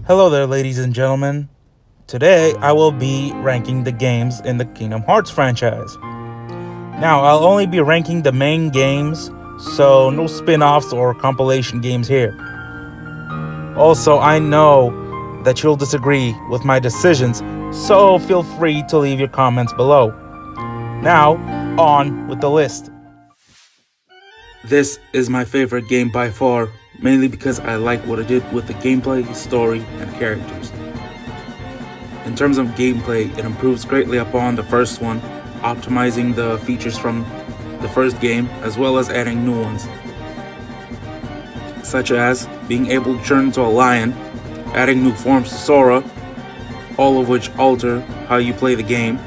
Hello there, ladies and gentlemen. Today I will be ranking the games in the Kingdom Hearts franchise. Now, I'll only be ranking the main games, so no spin-offs or compilation games here. Also, I know that you'll disagree with my decisions, so feel free to leave your comments below. Now, on with the list. This is my favorite game by far, mainly because I like what it did with the gameplay, story, and characters. In terms of gameplay, it improves greatly upon the first one, optimizing the features from the first game as well as adding new ones, such as being able to turn into a lion, adding new forms to Sora, all of which alter how you play the game,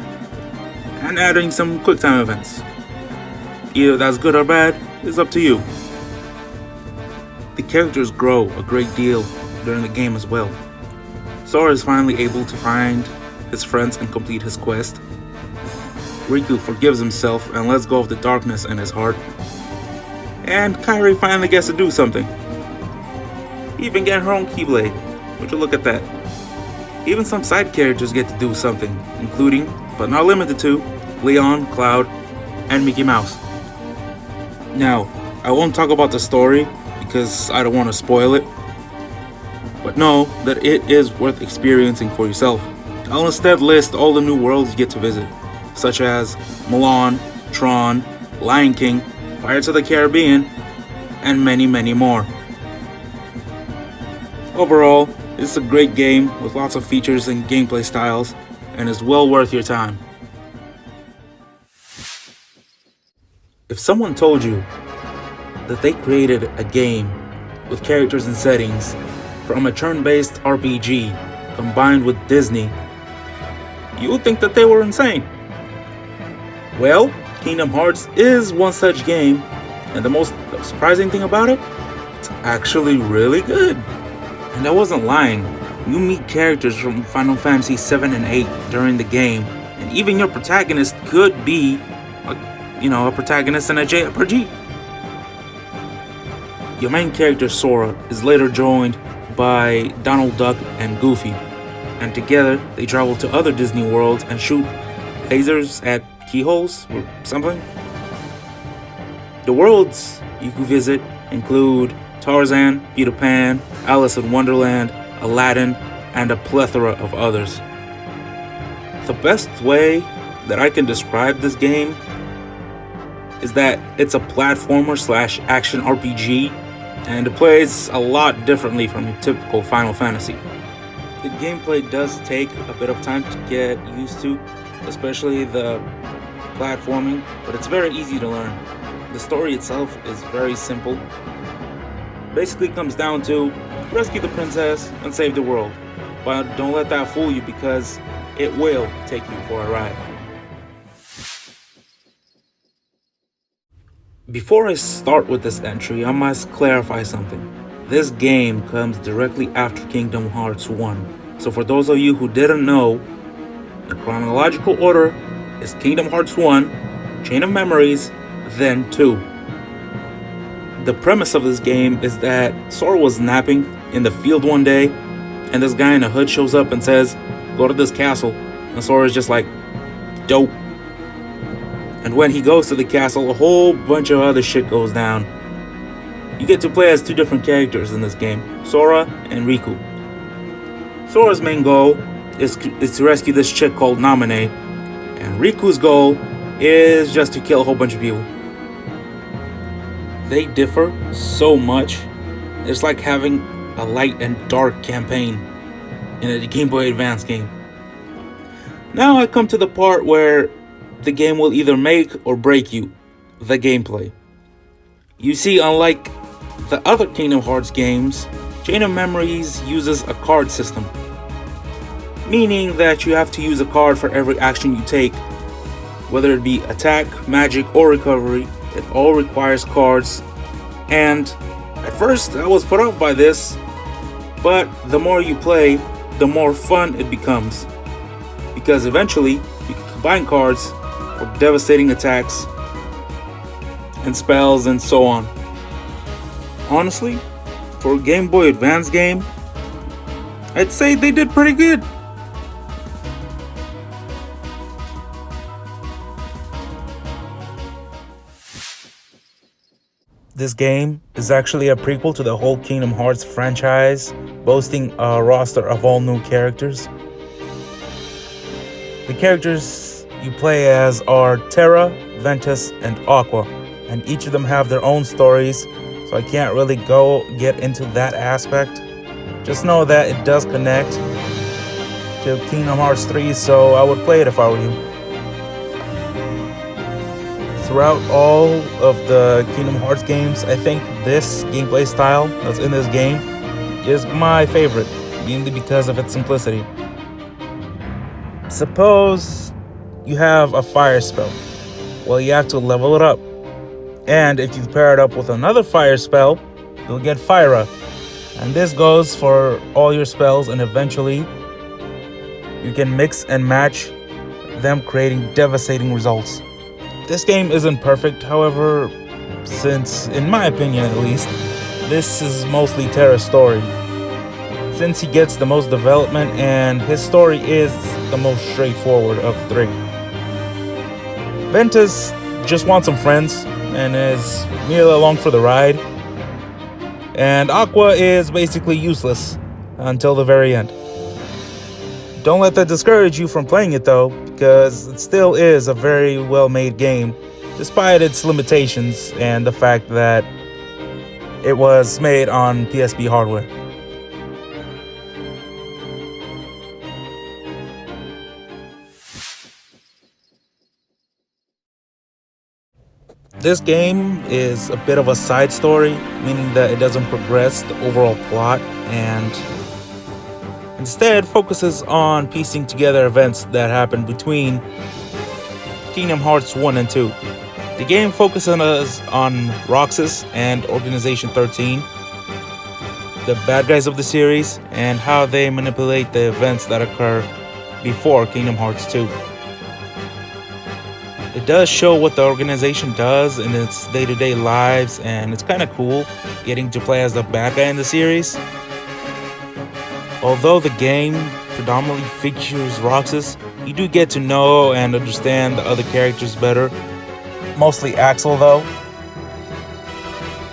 and adding some QuickTime events. Either that's good or bad is up to you. The characters grow a great deal during the game as well. Sora is finally able to find his friends and complete his quest. Riku forgives himself and lets go of the darkness in his heart. And Kairi finally gets to do something. Even get her own Keyblade. Would you look at that? Even some side characters get to do something, including, but not limited to, Leon, Cloud, and Mickey Mouse. Now, I won't talk about the story because I don't want to spoil it, but know that it is worth experiencing for yourself. I'll instead list all the new worlds you get to visit, such as Mulan, Tron, Lion King, Pirates of the Caribbean, and many, many more. Overall, it's a great game with lots of features and gameplay styles, and is well worth your time. If someone told you that they created a game with characters and settings from a turn-based RPG combined with Disney, you would think that they were insane. Well, Kingdom Hearts is one such game, and the most surprising thing about it, it's actually really good. And I wasn't lying. You meet characters from Final Fantasy 7 and 8 during the game, and even your protagonist could be a protagonist in a JRPG. Your main character Sora is later joined by Donald Duck and Goofy, and together they travel to other Disney worlds and shoot lasers at keyholes or something. The worlds you can visit include Tarzan, Peter Pan, Alice in Wonderland, Aladdin, and a plethora of others. The best way that I can describe this game is that it's a platformer / action RPG, and it plays a lot differently from your typical Final Fantasy. The gameplay does take a bit of time to get used to, especially the platforming, but it's very easy to learn. The story itself is very simple. Basically comes down to rescue the princess and save the world, but don't let that fool you because it will take you for a ride. Before I start with this entry, I must clarify something. This game comes directly after Kingdom Hearts 1. So for those of you who didn't know, the chronological order is Kingdom Hearts 1, Chain of Memories, then 2. The premise of this game is that Sora was napping in the field one day, and this guy in a hood shows up and says, "Go to this castle." And Sora's just like, "Dope." And when he goes to the castle, a whole bunch of other shit goes down. You get to play as two different characters in this game, Sora and Riku. Sora's main goal is to rescue this chick called Naminé, and Riku's goal is just to kill a whole bunch of people. They differ so much. It's like having a light and dark campaign in a Game Boy Advance game. Now I come to the part where the game will either make or break you, the gameplay. You see, unlike the other Kingdom Hearts games, Chain of Memories uses a card system, meaning that you have to use a card for every action you take. Whether it be attack, magic, or recovery, it all requires cards. And at first I was put off by this, but the more you play, the more fun it becomes. Because eventually you can combine cards or devastating attacks and spells and so on. Honestly, for a Game Boy Advance game, I'd say they did pretty good. This game is actually a prequel to the whole Kingdom Hearts franchise, boasting a roster of all new characters. The characters you play as are Terra, Ventus, and Aqua, and each of them have their own stories, so I can't really get into that aspect. Just know that it does connect to Kingdom Hearts 3, so I would play it if I were you. Throughout all of the Kingdom Hearts games, I think this gameplay style that's in this game is my favorite, mainly because of its simplicity. Suppose you have a fire spell. Well, you have to level it up. And if you pair it up with another fire spell, you'll get Fire. And this goes for all your spells, and eventually you can mix and match them, creating devastating results. This game isn't perfect, however, since, in my opinion at least, this is mostly Terra's story. Since he gets the most development and his story is the most straightforward of the three. Ventus just wants some friends and is merely along for the ride. And Aqua is basically useless until the very end. Don't let that discourage you from playing it though, because it still is a very well-made game, despite its limitations and the fact that it was made on PSP hardware. This game is a bit of a side story, meaning that it doesn't progress the overall plot and instead focuses on piecing together events that happen between Kingdom Hearts 1 and 2. The game focuses on Roxas and Organization 13, the bad guys of the series, and how they manipulate the events that occur before Kingdom Hearts 2. It does show what the organization does in its day-to-day lives, and it's kind of cool getting to play as the bad guy in the series. Although the game predominantly features Roxas, you do get to know and understand the other characters better. Mostly Axel though.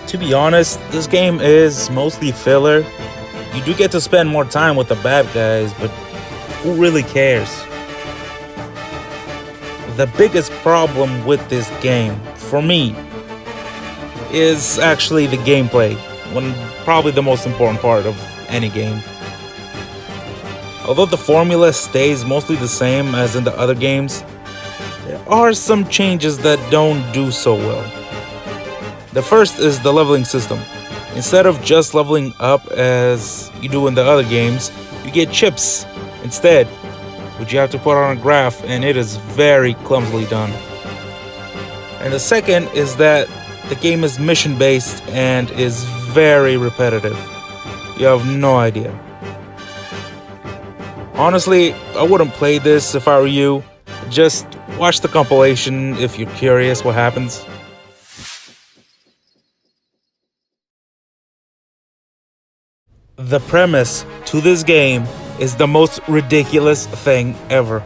To be honest, this game is mostly filler. You do get to spend more time with the bad guys, but who really cares? The biggest problem with this game, for me, is actually the gameplay, probably the most important part of any game. Although the formula stays mostly the same as in the other games, there are some changes that don't do so well. The first is the leveling system. Instead of just leveling up as you do in the other games, you get chips instead, which you have to put on a graph, and it is very clumsily done. And the second is that the game is mission-based and is very repetitive. You have no idea. Honestly, I wouldn't play this if I were you. Just watch the compilation if you're curious what happens. The premise to this game is the most ridiculous thing ever.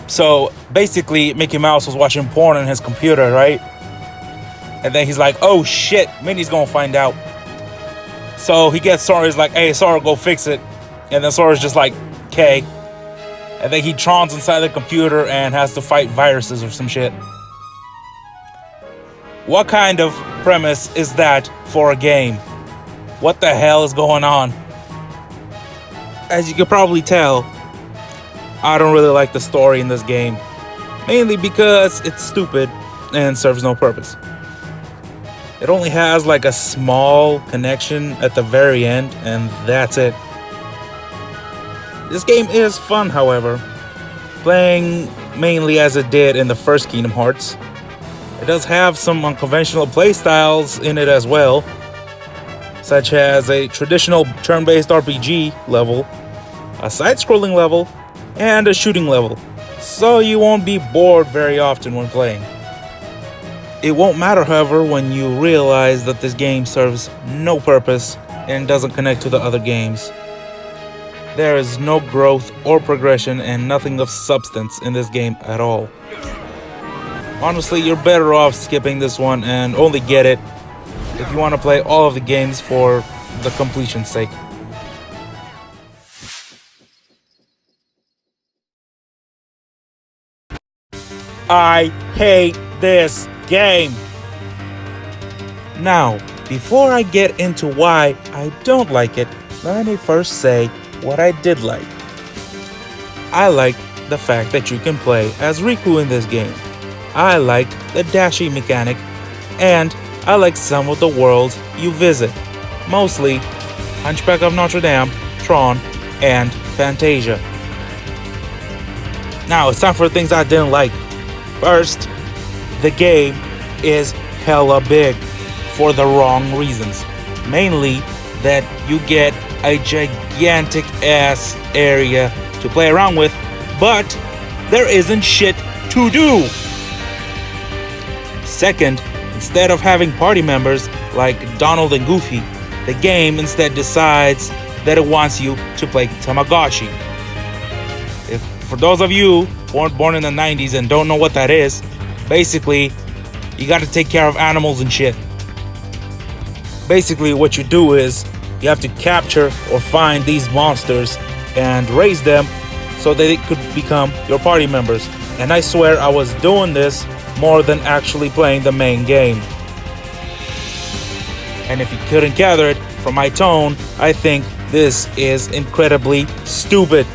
So basically, Mickey Mouse was watching porn on his computer, right? And then he's like, oh shit, Minnie's gonna find out. So he gets Sora, he's like, hey Sora, go fix it. And then Sora's just like, okay. And then he trons inside the computer and has to fight viruses or some shit. What kind of premise is that for a game? What the hell is going on? As you can probably tell, I don't really like the story in this game. Mainly because it's stupid and serves no purpose. It only has like a small connection at the very end, and that's it. This game is fun, however, playing mainly as it did in the first Kingdom Hearts. It does have some unconventional playstyles in it as well, such as a traditional turn-based RPG level, a side-scrolling level, and a shooting level. so you won't be bored very often when playing. It won't matter, however, when you realize that this game serves no purpose and doesn't connect to the other games. There is no growth or progression and nothing of substance in this game at all. Honestly, you're better off skipping this one and only get it if you want to play all of the games for the completion's sake. I hate this game. Now, before I get into why I don't like it, let me first say what I did like. I liked the fact that you can play as Riku in this game. I liked the dashi mechanic, and I liked some of the worlds you visit. Mostly Hunchback of Notre Dame, Tron, and Fantasia. Now it's time for the things I didn't like. First, the game is hella big for the wrong reasons. Mainly that you get a gigantic ass area to play around with, but there isn't shit to do. Second, instead of having party members like Donald and Goofy, the game instead decides that it wants you to play Tamagotchi. For those of you who weren't born in the 90s and don't know what that is, basically, you gotta take care of animals and shit. Basically, what you do is you have to capture or find these monsters and raise them so that they could become your party members. And I swear I was doing this more than actually playing the main game. And if you couldn't gather it from my tone, I think this is incredibly stupid.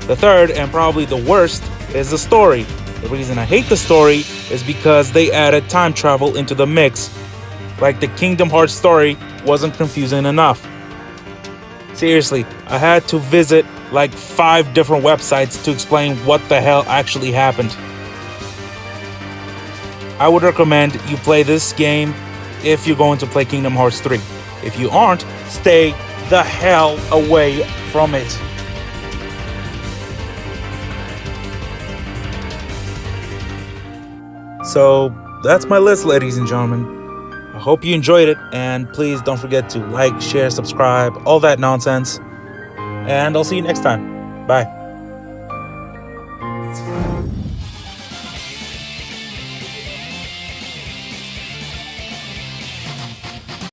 The third, and probably the worst, is the story. The reason I hate the story is because they added time travel into the mix. Like the Kingdom Hearts story wasn't confusing enough. Seriously, I had to visit like 5 different websites to explain what the hell actually happened. I would recommend you play this game if you're going to play Kingdom Hearts 3. If you aren't, stay the hell away from it. So that's my list, ladies and gentlemen. I hope you enjoyed it, and please don't forget to like, share, subscribe, all that nonsense. And I'll see you next time. Bye.